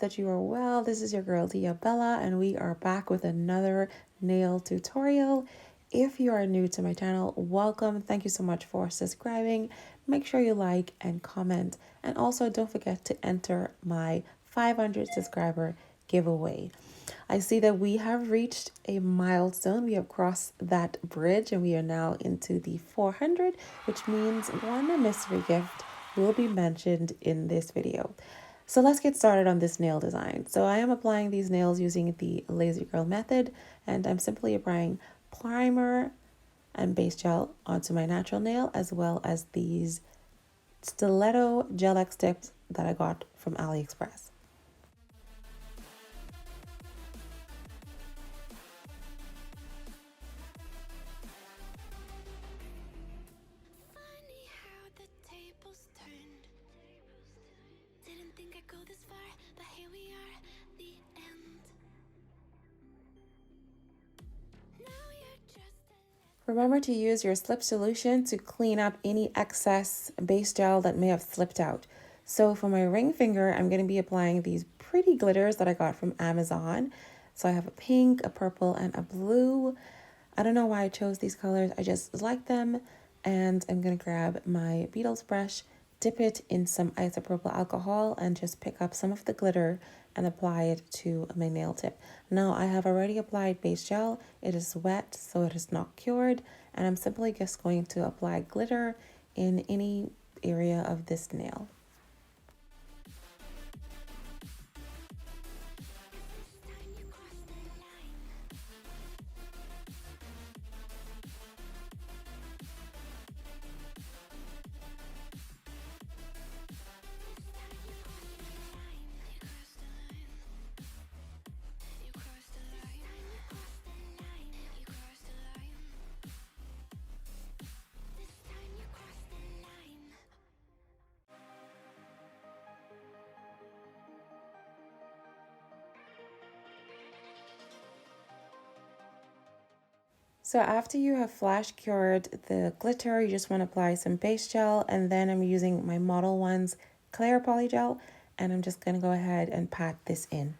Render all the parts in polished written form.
that you are well. This is your girl TiaBella, and we are back with another nail tutorial. If you are new to my channel, welcome. Thank you so much for subscribing. Make sure you like and comment, and also don't forget to enter my 500 subscriber giveaway. I see that we have reached a milestone. We have crossed that bridge and we are now into the 400, which means one mystery gift will be mentioned in this video. So let's get started on this nail design. So I am applying these nails using the Lazy Girl method, and I'm simply applying primer and base gel onto my natural nail, as well as these stiletto GelX tips that I got from AliExpress. Remember to use your slip solution to clean up any excess base gel that may have slipped out. So for my ring finger, I'm going to be applying these pretty glitters that I got from Amazon. So I have a pink, a purple, and a blue. I don't know why I chose these colors. I just like them. And I'm going to grab my Beetles brush, dip it in some isopropyl alcohol, and just pick up some of the glitter and apply it to my nail tip. Now I have already applied base gel. It is wet, so it is not cured, and I'm simply just going to apply glitter in any area of this nail. So after you have flash cured the glitter, you just want to apply some base gel, and then I'm using my MODELONES Clear Polygel, and I'm just going to go ahead and pat this in.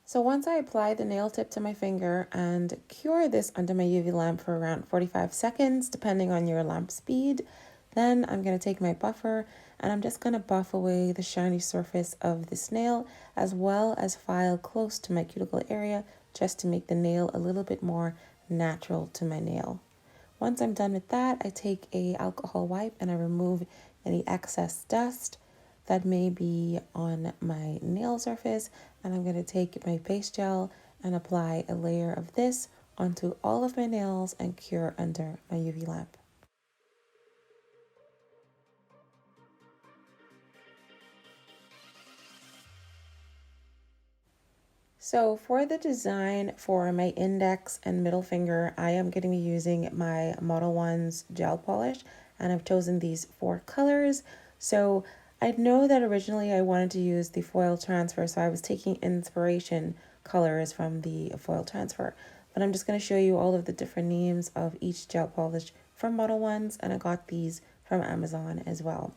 So once I apply the nail tip to my finger and cure this under my UV lamp for around 45 seconds, depending on your lamp speed, then I'm going to take my buffer and I'm just going to buff away the shiny surface of this nail, as well as file close to my cuticle area, just to make the nail a little bit more natural to my nail. Once I'm done with that, I take a alcohol wipe and I remove any excess dust that may be on my nail surface, and I'm going to take my base gel and apply a layer of this onto all of my nails and cure under my UV lamp. So for the design for my index and middle finger, I am going to be using my MODELONES gel polish, and I've chosen these 4 colors. So I know that originally I wanted to use the foil transfer, so I was taking inspiration colors from the foil transfer. But I'm just going to show you all of the different names of each gel polish from MODELONES, and I got these from Amazon as well.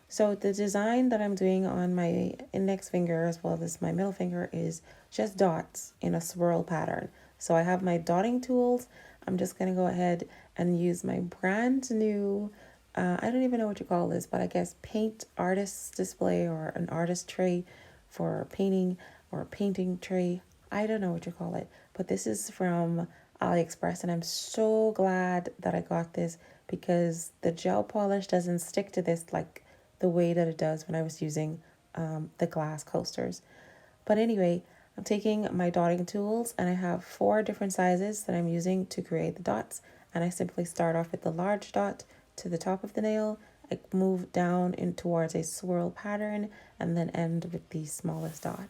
So the design that I'm doing on my index finger as well as my middle finger is just dots in a swirl pattern. So I have my dotting tools. I'm just going to go ahead and use my brand new, I don't even know what you call this, but I guess paint artist display or an artist tray for painting, or a painting tray. I don't know what you call it, but this is from AliExpress, and I'm so glad that I got this because the gel polish doesn't stick to this like the way that it does when I was using the glass coasters. But anyway, I'm taking my dotting tools and I have 4 different sizes that I'm using to create the dots. And I simply start off with the large dot to the top of the nail. I move down in towards a swirl pattern and then end with the smallest dot.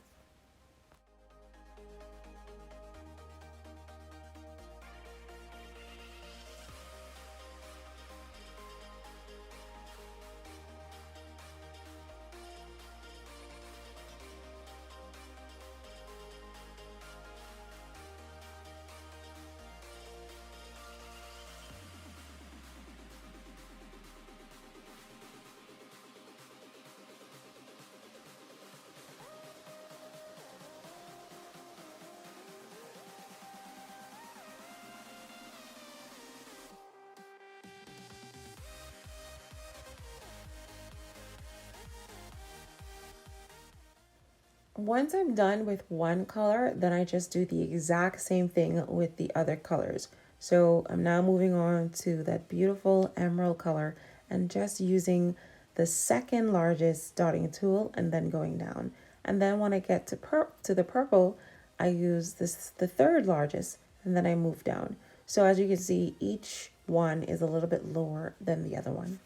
Once I'm done with one color, then I just do the exact same thing with the other colors. So I'm now moving on to that beautiful emerald color and just using the second largest dotting tool and then going down. And then when I get to the purple, I use this the third largest and then I move down. So as you can see, each one is a little bit lower than the other one.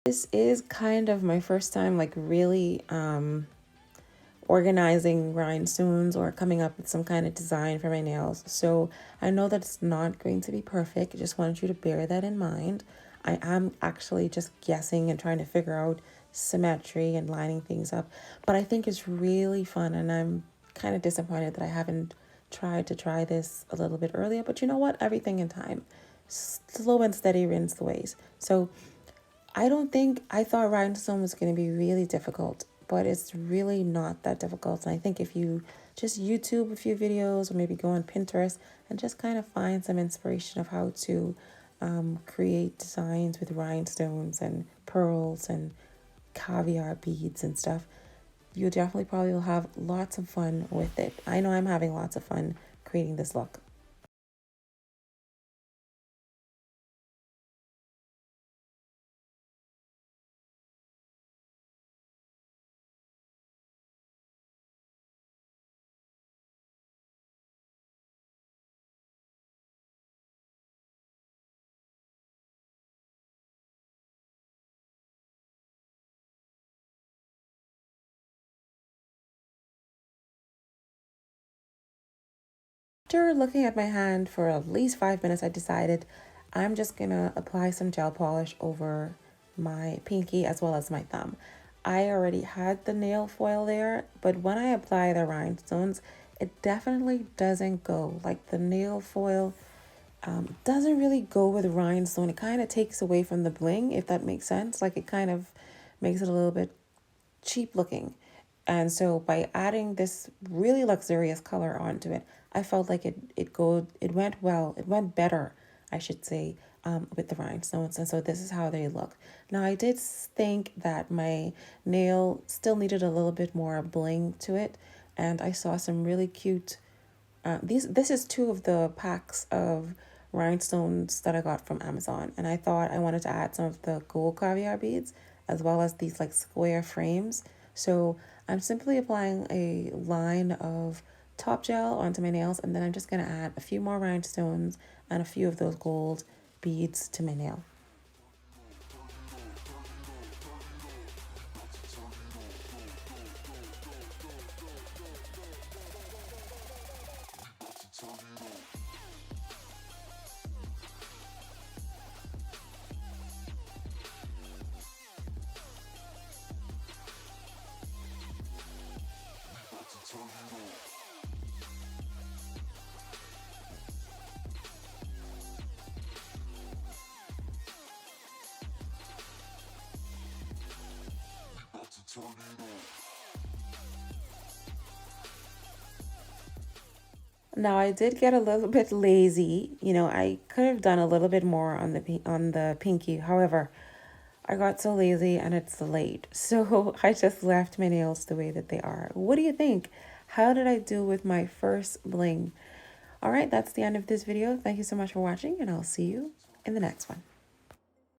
This is kind of my first time like really organizing rhinestones or coming up with some kind of design for my nails. So I know that it's not going to be perfect. I just want you to bear that in mind. I am actually just guessing and trying to figure out symmetry and lining things up. But I think it's really fun and I'm kind of disappointed that I haven't tried to try this a little bit earlier. But you know what? Everything in time. Slow and steady wins the ways. So I thought rhinestone was going to be really difficult, but it's really not that difficult. And I think if you just YouTube a few videos or maybe go on Pinterest and just kind of find some inspiration of how to create designs with rhinestones and pearls and caviar beads and stuff, you definitely probably will have lots of fun with it. I know I'm having lots of fun creating this look. After looking at my hand for at least 5 minutes, I decided I'm just gonna apply some gel polish over my pinky as well as my thumb. I already had the nail foil there, but when I apply the rhinestones, it definitely doesn't go. Like the nail foil doesn't really go with rhinestone. It kind of takes away from the bling, if that makes sense. Like it kind of makes it a little bit cheap looking. And so by adding this really luxurious color onto it, I felt like it went well, it went better, I should say, with the rhinestones. And so this is how they look. Now I did think that my nail still needed a little bit more bling to it, and I saw some really cute this is two of the packs of rhinestones that I got from Amazon, and I thought I wanted to add some of the gold caviar beads as well as these like square frames. So I'm simply applying a line of top gel onto my nails, and then I'm just going to add a few more rhinestones and a few of those gold beads to my nail. Now I did get a little bit lazy. You know, I could have done a little bit more on the pinky. However, I got so lazy and it's late. So I just left my nails the way that they are. What do you think? How did I do with my first bling? All right, that's the end of this video. Thank you so much for watching, and I'll see you in the next one.